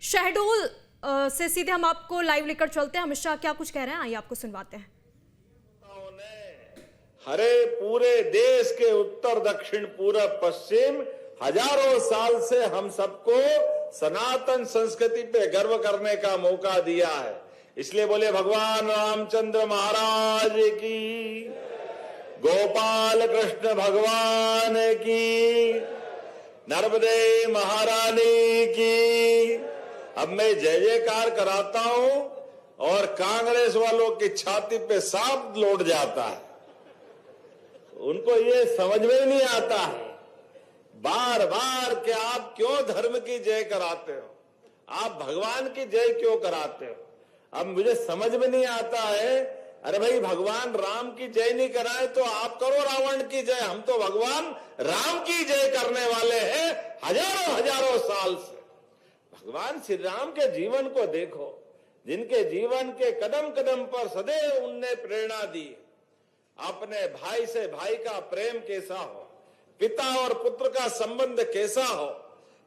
शहडोल से सीधे हम आपको लाइव लेकर चलते हैं। अमित शाह क्या कुछ कह रहे हैं, आइए आपको सुनवाते हैं। हरे पूरे देश के उत्तर दक्षिण पूरब पश्चिम हजारों साल से हम सबको सनातन संस्कृति पे गर्व करने का मौका दिया है। इसलिए बोले भगवान रामचंद्र महाराज की, गोपाल कृष्ण भगवान की, नर्मदे महारानी की। अब मैं जय जयकार कराता हूं और कांग्रेस वालों की छाती पे सांप लौट जाता है। उनको ये समझ में नहीं आता है बार बार कि आप क्यों धर्म की जय कराते हो, आप भगवान की जय क्यों कराते हो। अब मुझे समझ में नहीं आता है, अरे भाई भगवान राम की जय नहीं कराए तो आप करो रावण की जय। हम तो भगवान राम की जय करने वाले हैं हजारों हजारों साल से। भगवान श्री राम के जीवन को देखो, जिनके जीवन के कदम कदम पर सदैव उनने प्रेरणा दी। अपने भाई से भाई का प्रेम कैसा हो, पिता और पुत्र का संबंध कैसा हो,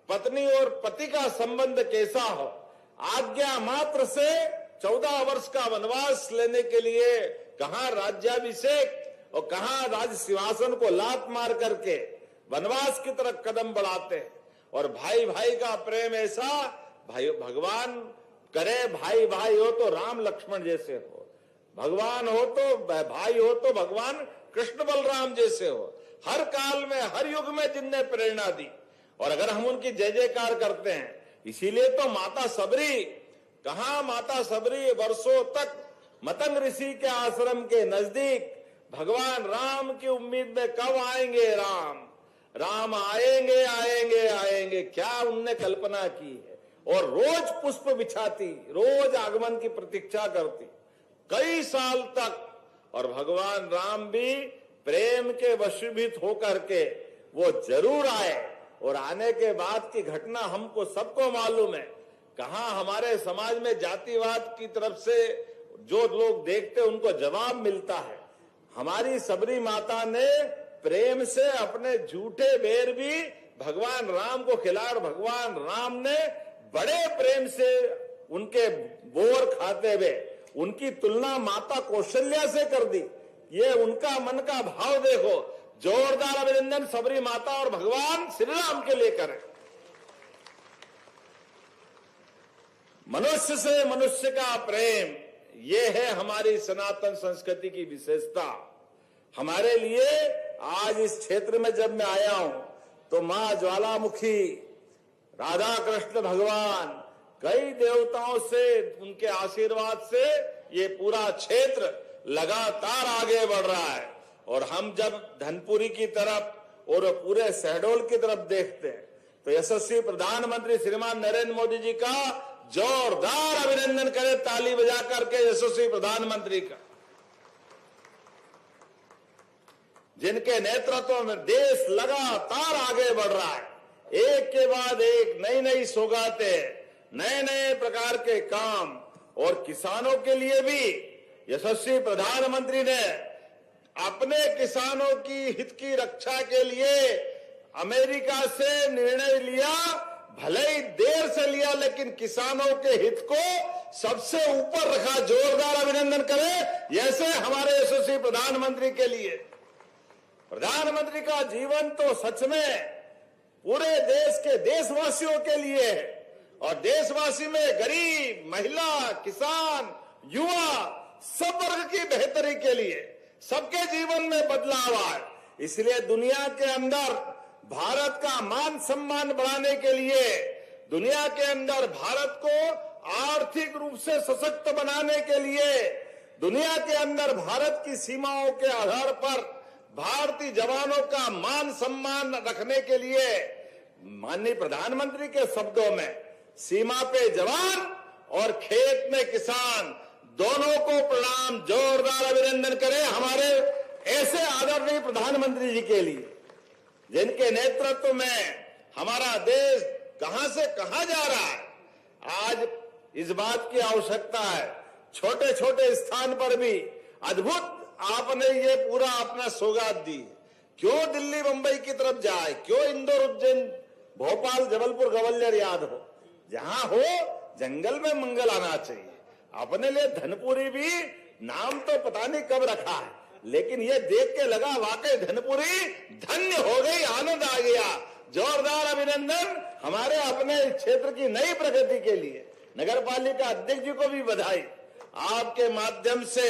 पत्नी और पति का संबंध कैसा हो। आज्ञा मात्र से 14 वर्ष का वनवास लेने के लिए कहां राज्याभिषेक और कहां राज सिंहासन को लात मार करके वनवास की तरफ कदम बढ़ाते हैं। और भाई भाई का प्रेम ऐसा, भाई भगवान करे भाई भाई हो तो राम लक्ष्मण जैसे हो, भगवान हो तो भाई हो तो भगवान कृष्ण बलराम जैसे हो। हर काल में हर युग में जिनने प्रेरणा दी, और अगर हम उनकी जय जयकार करते हैं, इसीलिए तो माता सबरी, कहा माता सबरी वर्षों तक मतंग ऋषि के आश्रम के नजदीक भगवान राम की उम्मीद में कब आएंगे राम, राम आएंगे आएंगे आएंगे, क्या उनने कल्पना की है। और रोज पुष्प बिछाती, रोज आगमन की प्रतीक्षा करती कई साल तक। और भगवान राम भी प्रेम के वशीभूत होकर के वो जरूर आए, और आने के बाद की घटना हमको सबको मालूम है। कहां हमारे समाज में जातिवाद की तरफ से जो लोग देखते उनको जवाब मिलता है। हमारी सबरी माता ने प्रेम से अपने झूठे बेर भी भगवान राम को खिलाए, भगवान राम ने बड़े प्रेम से उनके बोर खाते हुए उनकी तुलना माता कौशल्या से कर दी। ये उनका मन का भाव देखो। जोरदार अभिनंदन सबरी माता और भगवान श्री राम के लिए करें। मनुष्य से मनुष्य का प्रेम, ये है हमारी सनातन संस्कृति की विशेषता। हमारे लिए आज इस क्षेत्र में जब मैं आया हूं तो मां ज्वालामुखी, राधा कृष्ण भगवान, कई देवताओं से उनके आशीर्वाद से ये पूरा क्षेत्र लगातार आगे बढ़ रहा है। और हम जब धनपुरी की तरफ और पूरे शहडोल की तरफ देखते हैं तो यशस्वी प्रधानमंत्री श्रीमान नरेंद्र मोदी जी का जोरदार अभिनंदन करें ताली बजा करके यशस्वी प्रधानमंत्री का, जिनके नेतृत्व में देश लगातार आगे बढ़ रहा है। एक के बाद एक नई नई सौगातें, नए नए प्रकार के काम। और किसानों के लिए भी यशस्वी प्रधानमंत्री ने अपने किसानों की हित की रक्षा के लिए अमेरिका से निर्णय लिया। भले ही देर से लिया, लेकिन किसानों के हित को सबसे ऊपर रखा। जोरदार अभिनंदन करें ऐसे हमारे यशस्वी प्रधानमंत्री के लिए। प्रधानमंत्री का जीवन तो सच में पूरे देश के देशवासियों के लिए है। और देशवासी में गरीब, महिला, किसान, युवा, सब वर्ग की बेहतरी के लिए, सबके जीवन में बदलाव आए। इसलिए दुनिया के अंदर भारत का मान सम्मान बढ़ाने के लिए, दुनिया के अंदर भारत को आर्थिक रूप से सशक्त बनाने के लिए, दुनिया के अंदर भारत की सीमाओं के आधार पर भारतीय जवानों का मान सम्मान रखने के लिए, माननीय प्रधानमंत्री के शब्दों में, सीमा पे जवान और खेत में किसान, दोनों को प्रणाम। जोरदार अभिनंदन करें हमारे ऐसे आदरणीय प्रधानमंत्री जी के लिए, जिनके नेतृत्व में हमारा देश कहां से कहां जा रहा है। आज इस बात की आवश्यकता है, छोटे छोटे स्थान पर भी अद्भुत आपने ये पूरा अपना सौगात दी। क्यों दिल्ली मुंबई की तरफ जाए, क्यों इंदौर उज्जैन भोपाल जबलपुर ग्वालियर याद हो। जहां हो जंगल में मंगल आना चाहिए। अपने लिए धनपुरी भी नाम तो पता नहीं कब रखा है, लेकिन ये देख के लगा वाकई धनपुरी धन्य हो गई, आनंद आ गया। जोरदार अभिनंदन हमारे अपने क्षेत्र की नई प्रगति के लिए। नगर पालिका अध्यक्ष जी को भी बधाई। आपके माध्यम से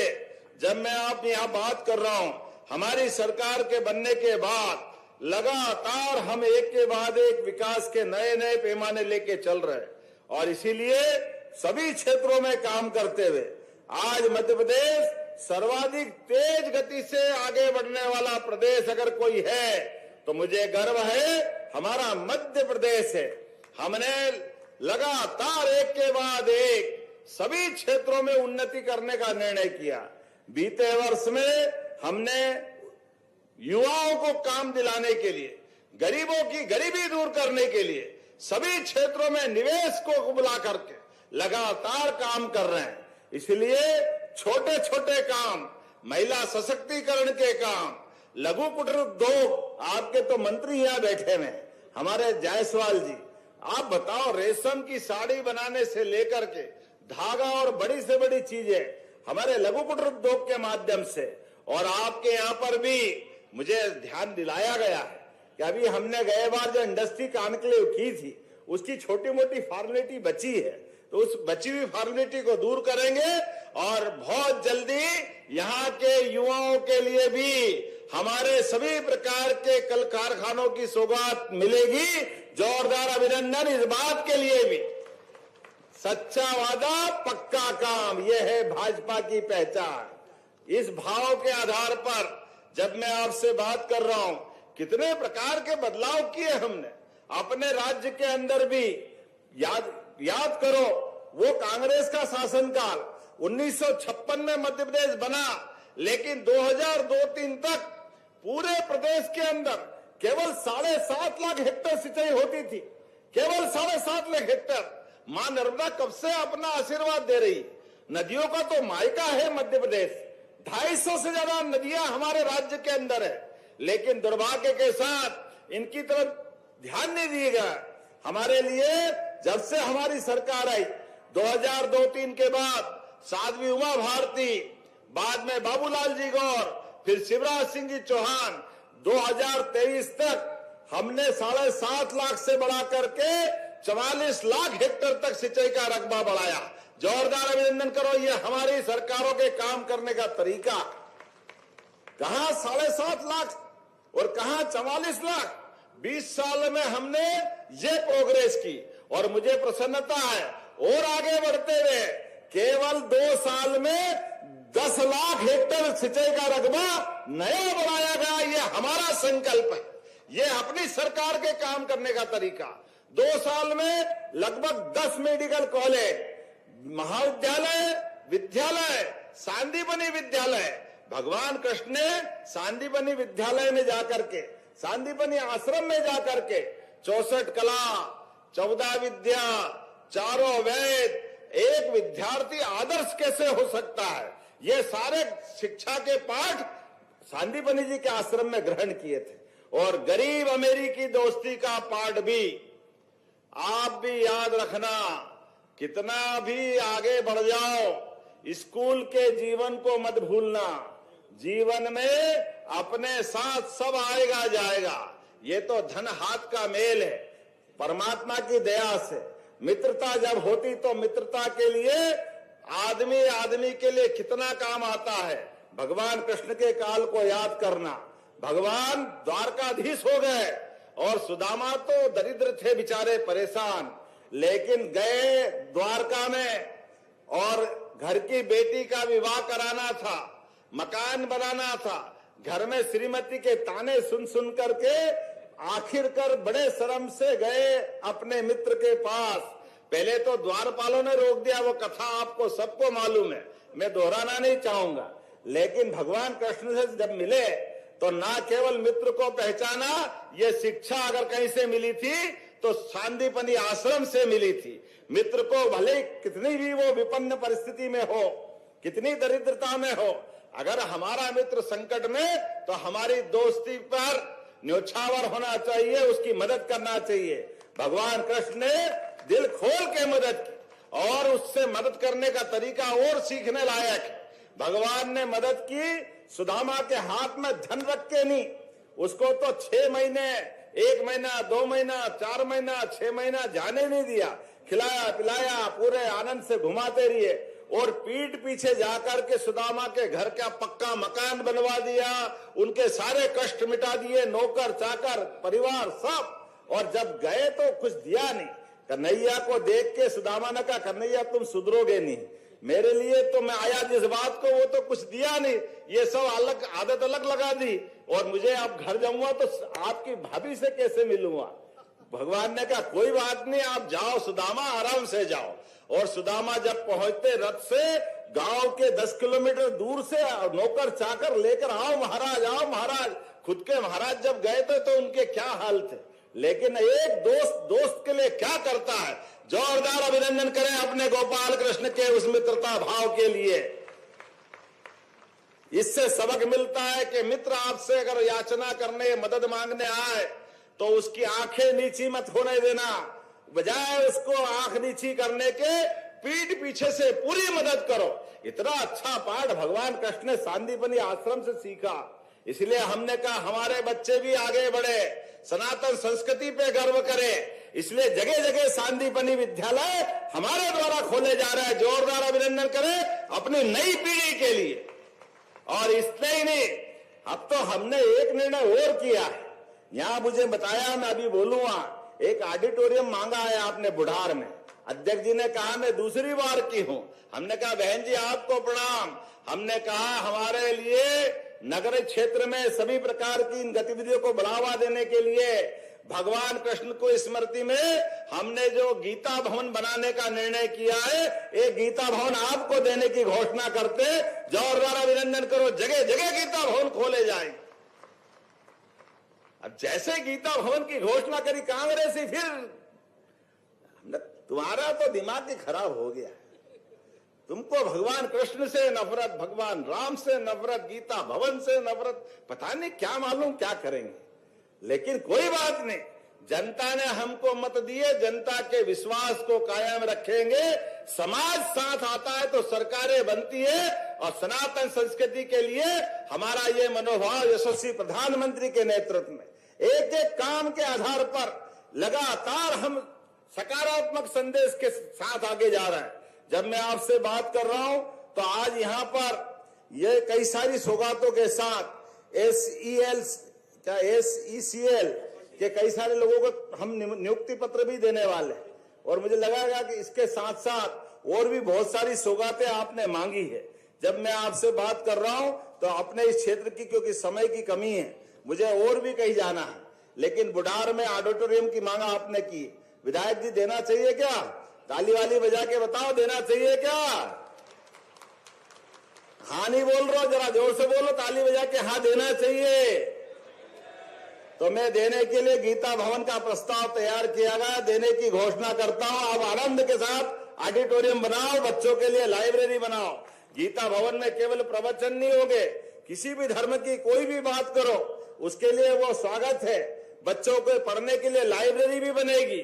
जब मैं आप यहाँ बात कर रहा हूँ, हमारी सरकार के बनने के बाद लगातार हम एक के बाद एक विकास के नए नए पैमाने लेके चल रहे हैं, और इसीलिए सभी क्षेत्रों में काम करते हुए आज मध्य प्रदेश सर्वाधिक तेज गति से आगे बढ़ने वाला प्रदेश अगर कोई है तो मुझे गर्व है, हमारा मध्य प्रदेश है। हमने लगातार एक के बाद एक सभी क्षेत्रों में उन्नति करने का निर्णय किया। बीते वर्ष में हमने युवाओं को काम दिलाने के लिए, गरीबों की गरीबी दूर करने के लिए सभी क्षेत्रों में निवेश को बुला करके लगातार काम कर रहे हैं। इसलिए छोटे छोटे काम, महिला सशक्तिकरण के काम, लघु कुटीर उद्योग, आपके तो मंत्री यहाँ बैठे हुए हैं हमारे जायसवाल जी, आप बताओ रेशम की साड़ी बनाने से लेकर के धागा और बड़ी से बड़ी चीजें हमारे लघु कुटीर उद्योग के माध्यम से। और आपके यहाँ पर भी मुझे ध्यान दिलाया गया है कि अभी हमने गए बार जो इंडस्ट्री कॉन्क्लेव की थी उसकी छोटी मोटी फॉर्मेलिटी बची है, तो उस बची हुई फॉर्मेलिटी को दूर करेंगे और बहुत जल्दी यहाँ के युवाओं के लिए भी हमारे सभी प्रकार के कल कारखानों की सौगात मिलेगी। जोरदार अभिनंदन इस बात के लिए भी। सच्चा वादा पक्का काम, यह है भाजपा की पहचान। इस भाव के आधार पर जब मैं आपसे बात कर रहा हूं, कितने प्रकार के बदलाव किए हमने अपने राज्य के अंदर भी। याद करो वो कांग्रेस का शासनकाल, 1956 में मध्य प्रदेश बना, लेकिन 2002-03 तक पूरे प्रदेश के अंदर केवल 7.5 लाख हेक्टेयर सिंचाई होती थी, केवल 7.5 लाख हेक्टेयर। मां नर्मदा कब से अपना आशीर्वाद दे रही। नदियों का तो मायका है मध्य प्रदेश, 250 से ज्यादा नदियां हमारे राज्य के अंदर है, लेकिन दुर्भाग्य के साथ इनकी तरफ ध्यान नहीं दिया गया। हमारे लिए जब से हमारी सरकार आई 2002-03 के बाद साध्वी उमा भारती, बाद में बाबूलाल जी गौर, फिर शिवराज सिंह जी चौहान, 2023 तक हमने 7.5 लाख से बढ़ा करके 44 लाख हेक्टेयर तक सिंचाई का रकबा बढ़ाया। जोरदार अभिनंदन करो, ये हमारी सरकारों के काम करने का तरीका। कहां 7.5 लाख और कहां 44 लाख। 20 साल में हमने ये प्रोग्रेस की और मुझे प्रसन्नता है और आगे बढ़ते हुए केवल 2 साल में 10 लाख हेक्टेयर सिंचाई का रकबा नया बढ़ाया गया। ये हमारा संकल्प है, ये अपनी सरकार के काम करने का तरीका। 2 साल में लगभग 10 मेडिकल कॉलेज, महाविद्यालय, विद्यालय, सांदीपनि विद्यालय। भगवान कृष्ण ने सांदीपनि विद्यालय में जाकर के, सांदीपनि आश्रम में जाकर के 64 कला, 14 विद्या, 4 वेद, एक विद्यार्थी आदर्श कैसे हो सकता है, ये सारे शिक्षा के पाठ सांदीपनि जी के आश्रम में ग्रहण किए थे। और गरीब अमीरी की दोस्ती का पाठ भी आप भी याद रखना। कितना भी आगे बढ़ जाओ, स्कूल के जीवन को मत भूलना। जीवन में अपने साथ सब आएगा जाएगा, ये तो धन हाथ का मेल है। परमात्मा की दया से मित्रता जब होती तो मित्रता के लिए आदमी आदमी के लिए कितना काम आता है। भगवान कृष्ण के काल को याद करना। भगवान द्वारकाधीश हो गए और सुदामा तो दरिद्र थे बेचारे, परेशान, लेकिन गए द्वारका में और घर की बेटी का विवाह कराना था, मकान बनाना था। घर में श्रीमती के ताने सुन सुन करके आखिरकार बड़े शर्म से गए अपने मित्र के पास। पहले तो द्वारपालों ने रोक दिया, वो कथा आपको सबको मालूम है, मैं दोहराना नहीं चाहूंगा। लेकिन भगवान कृष्ण से जब मिले तो ना केवल मित्र को पहचाना, ये शिक्षा अगर कहीं से मिली थी तो सांदीपनि आश्रम से मिली थी। मित्र को भले कितनी भी वो विपन्न परिस्थिति में हो, कितनी दरिद्रता में हो, अगर हमारा मित्र संकट में तो हमारी दोस्ती पर न्योछावर होना चाहिए, उसकी मदद करना चाहिए। भगवान कृष्ण ने दिल खोल के मदद की और उससे मदद करने का तरीका और सीखने लायक है। भगवान ने मदद की, सुदामा के हाथ में धन रख के नहीं, उसको तो 6 महीने, 1 महीना, 2 महीना, 4 महीना, 6 महीना जाने नहीं दिया, खिलाया पिलाया, पूरे आनंद से घुमाते रहिए और पीठ पीछे जाकर के सुदामा के घर का पक्का मकान बनवा दिया, उनके सारे कष्ट मिटा दिए, नौकर चाकर परिवार सब। और जब गए तो कुछ दिया नहीं। कन्हैया को देख के सुदामा ने कहा, कन्हैया तुम सुधरोगे नहीं, मेरे लिए तो मैं आया जिस बात को वो तो कुछ दिया नहीं, ये सब अलग आदत अलग लगा दी, और मुझे अब घर जाऊंगा तो आपकी भाभी से कैसे मिलूंगा। भगवान ने कहा कोई बात नहीं, आप जाओ सुदामा, आराम से जाओ। और सुदामा जब पहुंचते रथ से, गांव के 10 किलोमीटर दूर से नौकर चाकर लेकर आओ महाराज। खुद के महाराज जब गए थे तो उनके क्या हाल थे, लेकिन एक दोस्त के लिए क्या करता है। जोरदार अभिनंदन करें अपने गोपाल कृष्ण के उस मित्रता भाव के लिए। इससे सबक मिलता है कि मित्र आपसे अगर याचना करने, मदद मांगने आए तो उसकी आंखें नीची मत होने देना, बजाय उसको आंख नीची करने के पीठ पीछे से पूरी मदद करो। इतना अच्छा पाठ भगवान कृष्ण ने सांदीपनी आश्रम से सीखा। इसलिए हमने कहा हमारे बच्चे भी आगे बढ़े, सनातन संस्कृति पे गर्व करें। इसलिए जगह जगह सांदीपनी विद्यालय हमारे द्वारा खोले जा रहे हैं। जोरदार अभिनंदन करें अपनी नई पीढ़ी के लिए। और इसलिए ही नहीं, अब तो हमने एक निर्णय और किया है, यहां मुझे बताया, मैं अभी बोलूंगा, एक ऑडिटोरियम मांगा है आपने बुढ़ार में। अध्यक्ष जी ने कहा मैं दूसरी बार की हूं। हमने कहा बहन जी आपको प्रणाम। हमने कहा हमारे लिए नगर क्षेत्र में सभी प्रकार की इन गतिविधियों को बढ़ावा देने के लिए भगवान कृष्ण को स्मृति में हमने जो गीता भवन बनाने का निर्णय किया है, एक गीता भवन आपको देने की घोषणा करते। जोरदार अभिनंदन करो, जगह जगह गीता भवन खोले जाएंगे। अब जैसे गीता भवन की घोषणा करी कांग्रेस ही, फिर तुम्हारा तो दिमाग ही खराब हो गया। तुमको भगवान कृष्ण से नफरत, भगवान राम से नफरत, गीता भवन से नफरत, पता नहीं क्या मालूम क्या करेंगे। लेकिन कोई बात नहीं, जनता ने हमको मत दिए, जनता के विश्वास को कायम रखेंगे। समाज साथ आता है तो सरकारें बनती है। और सनातन संस्कृति के लिए हमारा ये मनोभाव यशस्वी प्रधानमंत्री के नेतृत्व में एक एक काम के आधार पर लगातार हम सकारात्मक संदेश के साथ आगे जा रहे हैं। जब मैं आपसे बात कर रहा हूं तो आज यहां पर ये कई सारी सौगातों के साथ SECL के कई सारे लोगों को हम नियुक्ति पत्र भी देने वाले हैं। और मुझे लगेगा कि इसके साथ साथ और भी बहुत सारी सौगातें आपने मांगी है। जब मैं आपसे बात कर रहा हूं तो अपने इस क्षेत्र की, क्योंकि समय की कमी है, मुझे और भी कहीं जाना है, लेकिन बुढ़ार में ऑडिटोरियम की मांग आपने की। विधायक जी देना चाहिए क्या? ताली वाली बजा के बताओ, देना चाहिए क्या? हाँ नहीं बोल रहा, जरा जोर से बोलो, ताली बजा के हाँ देना चाहिए। तो मैं देने के लिए गीता भवन का प्रस्ताव तैयार किया गया, देने की घोषणा करता हूं। अब आनंद के साथ ऑडिटोरियम बनाओ, बच्चों के लिए लाइब्रेरी बनाओ। गीता भवन में केवल प्रवचन नहीं होंगे, किसी भी धर्म की कोई भी बात करो उसके लिए वो स्वागत है। बच्चों को पढ़ने के लिए लाइब्रेरी भी बनेगी,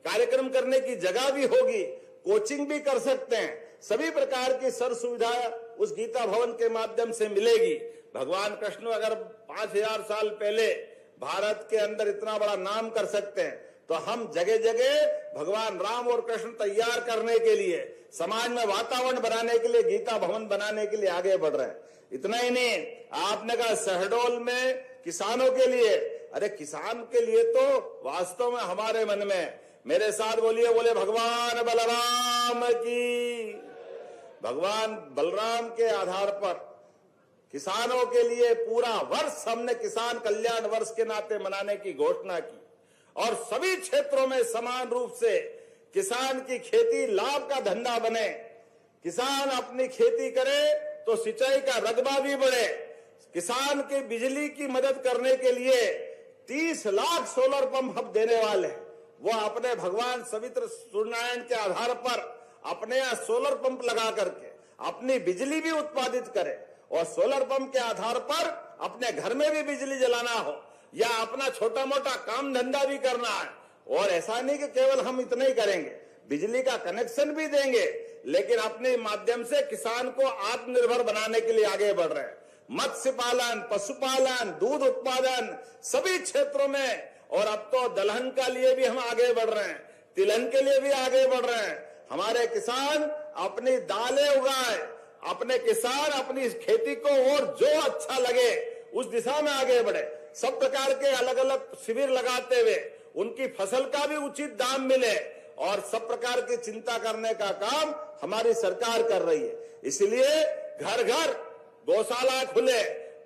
कार्यक्रम करने की जगह भी होगी, कोचिंग भी कर सकते हैं। सभी प्रकार की सर्व सुविधा उस गीता भवन के माध्यम से मिलेगी। भगवान कृष्ण अगर 5000 साल पहले भारत के अंदर इतना बड़ा नाम कर सकते हैं, तो हम जगह जगह भगवान राम और कृष्ण तैयार करने के लिए, समाज में वातावरण बनाने के लिए, गीता भवन बनाने के लिए आगे बढ़ रहे हैं। इतना ही नहीं, आपने कहा शहडोल में किसानों के लिए, अरे किसान के लिए तो वास्तव में हमारे मन में, मेरे साथ बोलिए, बोले भगवान बलराम की। भगवान बलराम के आधार पर किसानों के लिए पूरा वर्ष हमने किसान कल्याण वर्ष के नाते मनाने की घोषणा की। और सभी क्षेत्रों में समान रूप से किसान की खेती लाभ का धंधा बने, किसान अपनी खेती करे तो सिंचाई का रकबा भी बढ़े। किसान की बिजली की मदद करने के लिए 30 लाख सोलर पंप हम देने वाले हैं। वो अपने भगवान सवित्र सूर्यनारायण के आधार पर अपने यहाँ सोलर पंप लगा करके अपनी बिजली भी उत्पादित करे, और सोलर पंप के आधार पर अपने घर में भी बिजली जलाना हो या अपना छोटा मोटा काम धंधा भी करना है। और ऐसा नहीं कि केवल हम इतना ही करेंगे, बिजली का कनेक्शन भी देंगे, लेकिन अपने माध्यम से किसान को आत्मनिर्भर बनाने के लिए आगे बढ़ रहे हैं। मत्स्य पालन, पशुपालन, दूध उत्पादन, सभी क्षेत्रों में, और अब तो दलहन के लिए भी हम आगे बढ़ रहे हैं, तिलहन के लिए भी आगे बढ़ रहे हैं। हमारे किसान अपनी दालें उगाए, अपने किसान अपनी खेती को और जो अच्छा लगे उस दिशा में आगे बढ़े। सब प्रकार के अलग अलग शिविर लगाते हुए उनकी फसल का भी उचित दाम मिले, और सब प्रकार की चिंता करने का काम हमारी सरकार कर रही है। इसलिए घर घर गौशाला खुले,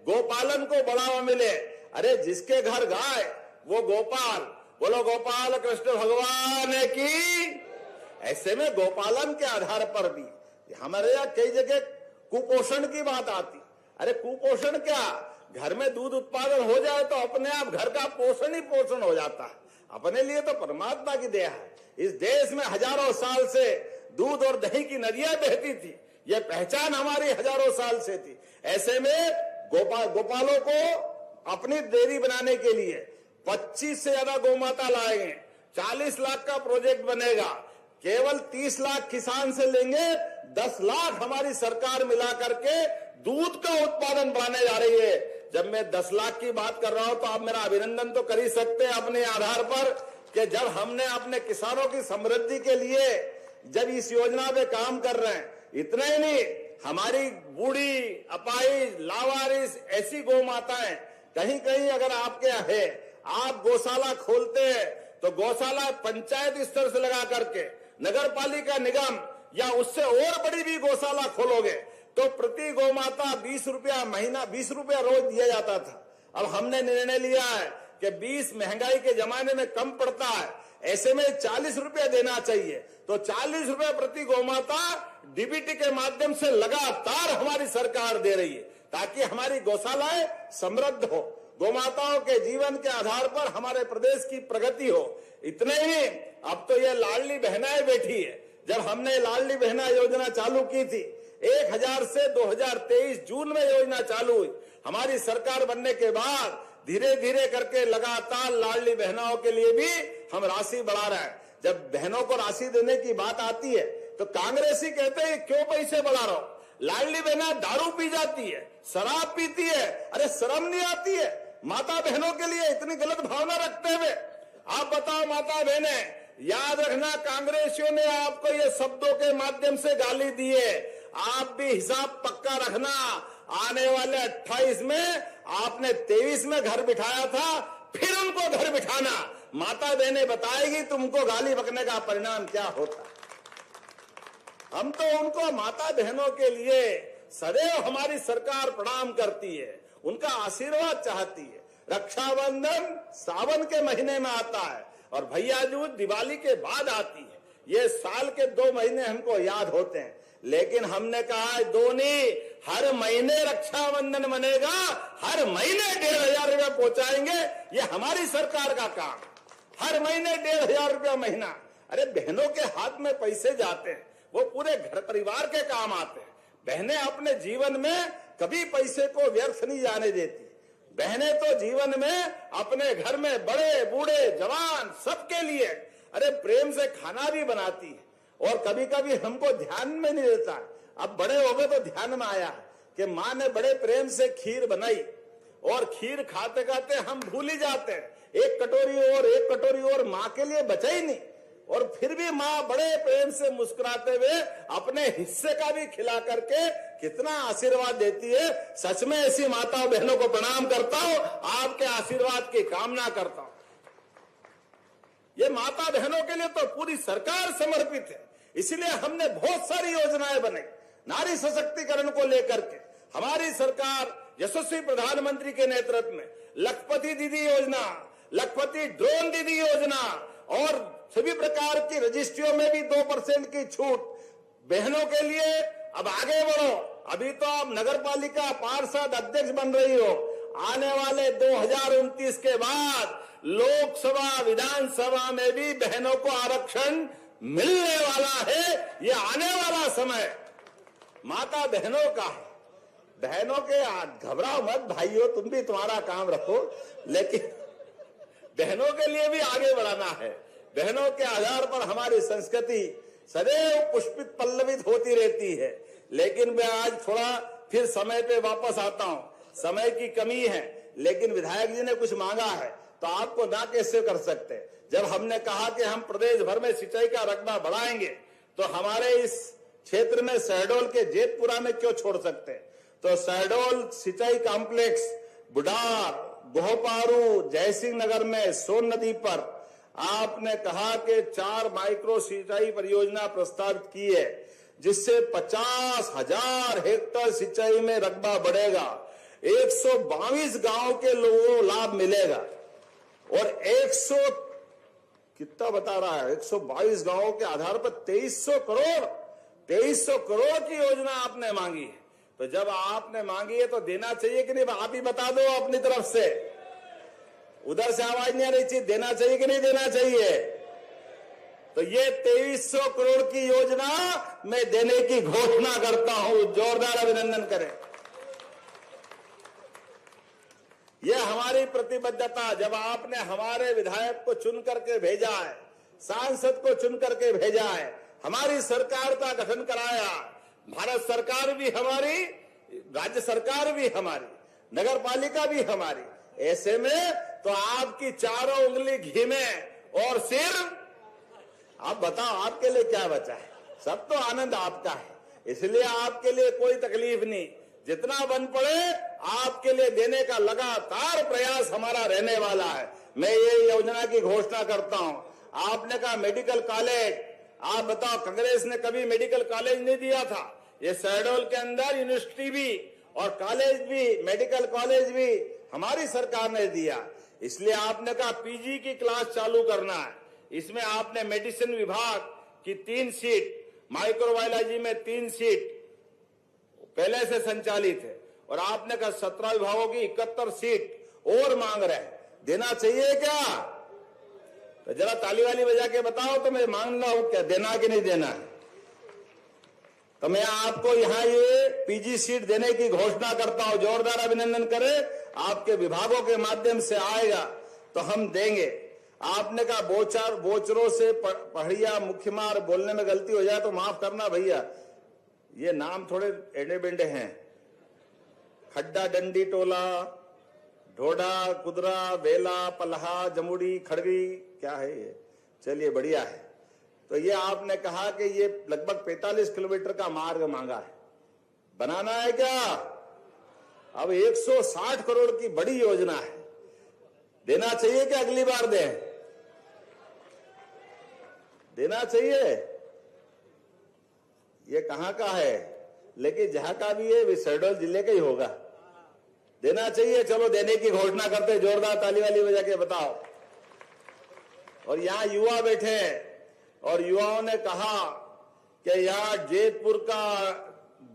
गोपालन को बढ़ावा मिले। अरे जिसके घर गाय वो गोपाल, बोलो गोपाल कृष्ण भगवान की। ऐसे में गोपालन के आधार पर भी हमारे यहाँ कई जगह कुपोषण की बात आती। अरे कुपोषण क्या, घर में दूध उत्पादन हो जाए तो अपने आप घर का पोषण ही पोषण हो जाता है। अपने लिए तो परमात्मा की दया है। इस देश में हजारों साल से दूध और दही की नदियां बहती थी, ये पहचान हमारी हजारों साल से थी। ऐसे में गोपालों को अपनी डेयरी बनाने के लिए 25 से ज्यादा गौमाता लाएंगे। 40 लाख का प्रोजेक्ट बनेगा। केवल 30 लाख किसान से लेंगे, 10 लाख हमारी सरकार मिला करके दूध का उत्पादन बढ़ाने जा रही है। जब मैं 10 लाख की बात कर रहा हूं तो आप मेरा अभिनंदन तो कर ही सकते हैं अपने आधार पर, कि जब हमने अपने किसानों की समृद्धि के लिए जब इस योजना पे काम कर रहे हैं, इतना ही नहीं, हमारी बूढ़ी, अपाहिज, लावारिस ऐसी गौ माताएं कहीं कहीं अगर आपके है, आप गौशाला खोलते हैं तो गौशाला पंचायत स्तर से लगा करके नगर पालिका निगम या उससे और बड़ी भी गौशाला खोलोगे तो प्रति गौ माता 20 रुपया महीना, 20 रुपया रोज दिया जाता था। अब हमने निर्णय लिया है कि 20 महंगाई के जमाने में कम पड़ता है, ऐसे में 40 रुपया देना चाहिए। तो 40 रुपया प्रति गौ माता डीबीटी के माध्यम से लगातार हमारी सरकार दे रही है, ताकि हमारी गौशालाएं समृद्ध हो, गौमाताओं के जीवन के आधार पर हमारे प्रदेश की प्रगति हो। इतने ही, अब तो ये लाडली बहनाएं बैठी है। जब हमने लाडली बहना योजना चालू की थी, 1000 से 2023 जून में योजना चालू हुई। हमारी सरकार बनने के बाद धीरे धीरे करके लगातार लाडली बहनाओं के लिए भी हम राशि बढ़ा रहे हैं। जब बहनों को राशि देने की बात आती है तो कांग्रेसी कहते हैं क्यों पैसे बढ़ा रहा हो, लाडली बहना दारू पी जाती है, शराब पीती है, अरे शर्म नहीं आती है माता बहनों के लिए इतनी गलत भावना रखते हुए। आप बताओ माता बहने, याद रखना कांग्रेसियों ने आपको ये शब्दों के माध्यम से गाली दी है, आप भी हिसाब पक्का रखना। आने वाले 28 में आपने 23 में घर बिठाया था, फिर उनको घर बिठाना। माता बहने बताएगी तुमको गाली बकने का परिणाम क्या होता। हम तो उनको माता बहनों के लिए सदैव हमारी सरकार प्रणाम करती है, उनका आशीर्वाद चाहती है। रक्षाबंधन सावन के महीने में आता है और भैया दूज दिवाली के बाद आती है। ये साल के 2 महीने हमको याद होते हैं, लेकिन हमने कहा दोनी हर महीने रक्षाबंधन बनेगा, हर महीने 1500 रुपया पहुंचाएंगे। ये हमारी सरकार का काम, हर महीने 1500 रुपया महीना। अरे बहनों के हाथ में पैसे जाते हैं, वो पूरे घर परिवार के काम आते हैं। बहनें अपने जीवन में कभी पैसे को व्यर्थ नहीं जाने देती। बहनें तो जीवन में अपने घर में बड़े बूढ़े जवान सबके लिए अरे प्रेम से खाना भी बनाती है, और कभी कभी हमको ध्यान में नहीं रहता। अब बड़े हो गए तो ध्यान में आया कि माँ ने बड़े प्रेम से खीर बनाई, और खीर खाते खाते हम भूल ही जाते हैं, एक कटोरी और माँ के लिए बचा ही नहीं, और फिर भी माँ बड़े प्रेम से मुस्कुराते हुए अपने हिस्से का भी खिला करके कितना आशीर्वाद देती है। सच में ऐसी माताओं बहनों को प्रणाम करता हूँ, आपके आशीर्वाद की कामना करता हूँ। ये माता बहनों के लिए तो पूरी सरकार समर्पित है, इसलिए हमने बहुत सारी योजनाएं बनाई नारी सशक्तिकरण को लेकर के। हमारी सरकार यशस्वी प्रधानमंत्री के नेतृत्व में लखपति दीदी योजना, लखपति ड्रोन दीदी योजना, और सभी प्रकार की रजिस्ट्रियों में भी 2% की छूट बहनों के लिए। अब आगे बढ़ो, अभी तो आप नगर पालिका पार्षद अध्यक्ष बन रही हो, आने वाले 2029 के बाद लोकसभा विधानसभा में भी बहनों को आरक्षण मिलने वाला है। ये आने वाला समय माता बहनों का है। बहनों के घबराओ मत भाइयों, तुम भी तुम्हारा काम रखो, लेकिन बहनों के लिए भी आगे बढ़ाना है। बहनों के आधार पर हमारी संस्कृति सदैव पुष्पित पल्लवित होती रहती है। लेकिन मैं आज थोड़ा फिर समय पे वापस आता हूं, समय की कमी है, लेकिन विधायक जी ने कुछ मांगा है तो आपको ना कैसे कर सकते। जब हमने कहा कि हम प्रदेश भर में सिंचाई का रकबा बढ़ाएंगे तो हमारे इस क्षेत्र में शहडोल के जेतपुरा में क्यों छोड़ सकते। तो शहडोल सिंचाई कॉम्प्लेक्स बुढ़ार, गोहपारू, जयसिंह नगर में सोन नदी पर आपने कहा कि 4 माइक्रो सिंचाई परियोजना प्रस्तावित की है, जिससे 50,000 हेक्टेयर सिंचाई में रकबा बढ़ेगा, 122 गांव के लोगों को लाभ मिलेगा और 100 कितना बता रहा है 122 गांवों के आधार पर 2300 करोड़ की योजना आपने मांगी है। तो जब आपने मांगी है तो देना चाहिए कि नहीं, आप ही बता दो अपनी तरफ से। उधर से आवाज नहीं आ रही थी, देना चाहिए कि नहीं देना चाहिए। तो ये 2300 करोड़ की योजना मैं देने की घोषणा करता हूं, जोरदार अभिनंदन करें। ये हमारी प्रतिबद्धता, जब आपने हमारे विधायक को चुन करके भेजा है, सांसद को चुन करके भेजा है, हमारी सरकार का गठन कराया, भारत सरकार भी हमारी, राज्य सरकार भी हमारी, नगर पालिका भी हमारी, ऐसे में तो आपकी चारों उंगली घी में और सिर, आप बताओ आपके लिए क्या बचा है। सब तो आनंद आपका है, इसलिए आपके लिए कोई तकलीफ नहीं। जितना बन पड़े आपके लिए देने का लगातार प्रयास हमारा रहने वाला है। मैं ये योजना की घोषणा करता हूं। आपने कहा मेडिकल कॉलेज, आप बताओ कांग्रेस ने कभी मेडिकल कॉलेज नहीं दिया था। ये शहडोल के अंदर यूनिवर्सिटी भी और कॉलेज भी, मेडिकल कॉलेज भी हमारी सरकार ने दिया। इसलिए आपने कहा पीजी की क्लास चालू करना है। इसमें आपने मेडिसिन विभाग की 3 सीट, माइक्रोबायोलॉजी में 3 सीट पहले से संचालित है और आपने कहा 17 विभागों की 71 सीट और मांग रहे हैं। देना चाहिए क्या? तो जरा ताली वाली बजा के बताओ तो मैं मांग रहा हूं क्या, देना कि नहीं देना है। तो मैं आपको यहां ये पीजी सीट देने की घोषणा करता हूं, जोरदार अभिनंदन करें। आपके विभागों के माध्यम से आएगा तो हम देंगे। आपने कहा बोचरों से पहाड़िया मुख्यमार, बोलने में गलती हो जाए तो माफ करना भैया, ये नाम थोड़े एडे बेंडे हैं। खड्डा डंडी टोला, ढोडा, कुदरा, बेला, पलहा, जमुड़ी, खड़गी, क्या है ये, चलिए बढ़िया है। तो ये आपने कहा कि ये लगभग 45 किलोमीटर का मार्ग मांगा है, बनाना है क्या? अब 160 करोड़ की बड़ी योजना है, देना चाहिए कि अगली बार दें? देना चाहिए। ये कहां का है, लेकिन जहां का भी है शहडोल जिले का ही होगा। देना चाहिए, चलो देने की घोषणा करते, जोरदार ताली वाली बजा के बताओ। और यहां युवा बैठे हैं और युवाओं ने कहा कि यहाँ जेतपुर का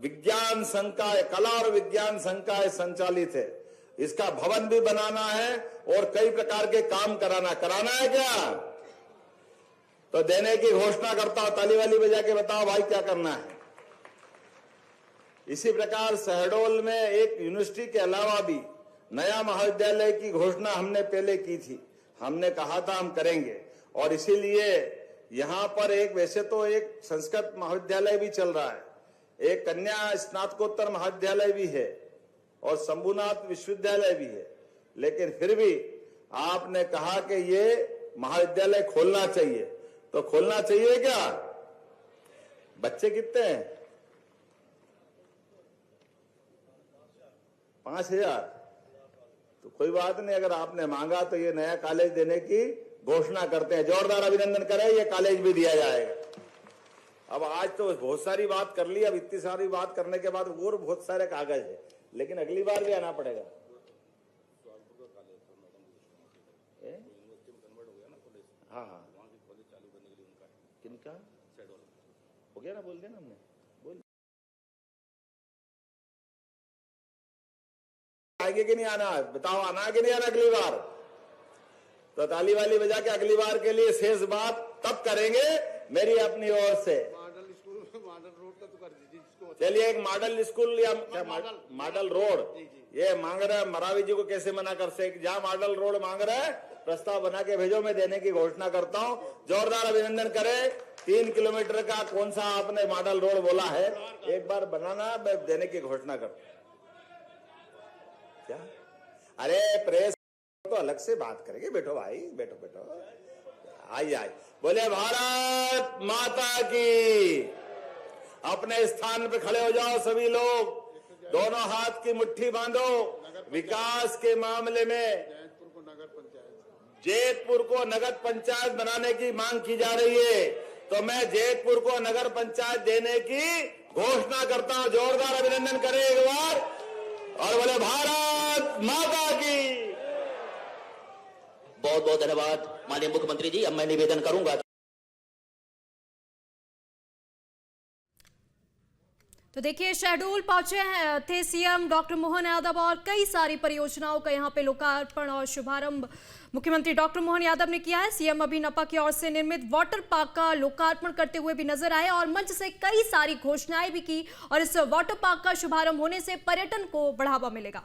विज्ञान संकाय, कला और विज्ञान संकाय संचालित है, इसका भवन भी बनाना है और कई प्रकार के काम कराना है क्या? तो देने की घोषणा करता हूं, ताली वाली बजा के बताओ भाई क्या करना है। इसी प्रकार शहडोल में एक यूनिवर्सिटी के अलावा भी नया महाविद्यालय की घोषणा हमने पहले की थी, हमने कहा था हम करेंगे। और इसीलिए यहां पर एक, वैसे तो एक संस्कृत महाविद्यालय भी चल रहा है, एक कन्या स्नातकोत्तर महाविद्यालय भी है और शंभुनाथ विश्वविद्यालय भी है, लेकिन फिर भी आपने कहा कि ये महाविद्यालय खोलना चाहिए। तो खोलना चाहिए क्या? बच्चे कितने हैं? 5000। तो कोई बात नहीं, अगर आपने मांगा तो ये नया कॉलेज देने की घोषणा करते हैं, जोरदार अभिनंदन करें, ये कॉलेज भी दिया जाएगा। अब आज तो बहुत सारी बात कर ली, अब इतनी सारी बात करने के बाद और बहुत सारे कागज है, लेकिन अगली बार भी आना पड़ेगा। हाँ हाँ, किनका हो गया ना, बोल दिया ना हमने, बोल आगे कि नहीं आना, बताओ आना कि नहीं आना अगली बार? तो ताली वाली बजा के अगली बार के लिए शेष बात तब करेंगे मेरी अपनी ओर से। मॉडल स्कूल, मॉडल रोड का तो कर दीजिए जिसको। चलिए एक मॉडल स्कूल या मॉडल रोड ये मांग रहा है, मरावी जी को कैसे मना कर सकते? जहां मॉडल रोड मांग रहा है प्रस्ताव बना के भेजो, मैं देने की घोषणा करता हूं। जोरदार अभिनंदन करें। 3 किलोमीटर का कौन सा आपने मॉडल रोड बोला है, एक बार बनाना, मैं देने की घोषणा करता हूं। क्या? अरे प्रेस तो अलग से बात करेंगे, बैठो भाई, बैठो बैठो, आइए। बोले भारत माता की। अपने स्थान पे खड़े हो जाओ सभी लोग, दोनों हाथ की मुट्ठी बांधो। विकास के मामले में जैतपुर को नगर पंचायत बनाने की मांग की जा रही है, तो मैं जैतपुर को नगर पंचायत देने की घोषणा करता हूं। जोरदार अभिनंदन करें एक बार, और बोले भारत माता की। बहुत बहुत धन्यवाद माननीय मुख्यमंत्री जी। अब मैं निवेदन करूंगा। तो देखिए, शहडोल पहुंचे थे सीएम डॉक्टर मोहन यादव और कई सारी परियोजनाओं का यहां पे लोकार्पण और शुभारंभ मुख्यमंत्री डॉक्टर मोहन यादव ने किया है। सीएम अभी नपा की ओर से निर्मित वाटर पार्क का लोकार्पण करते हुए भी नजर आए और मंच से कई सारी घोषणाएं भी की, और इस वाटर पार्क का शुभारंभ होने से पर्यटन को बढ़ावा मिलेगा।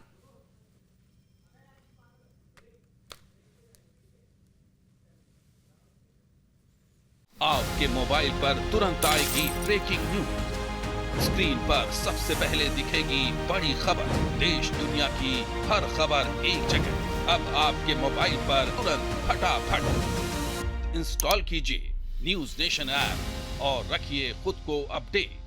आपके मोबाइल पर तुरंत आएगी ब्रेकिंग न्यूज। स्क्रीन पर सबसे पहले दिखेगी बड़ी खबर, देश दुनिया की हर खबर एक जगह। अब आपके मोबाइल पर तुरंत फटाफट इंस्टॉल कीजिए न्यूज नेशन ऐप और रखिए खुद को अपडेट।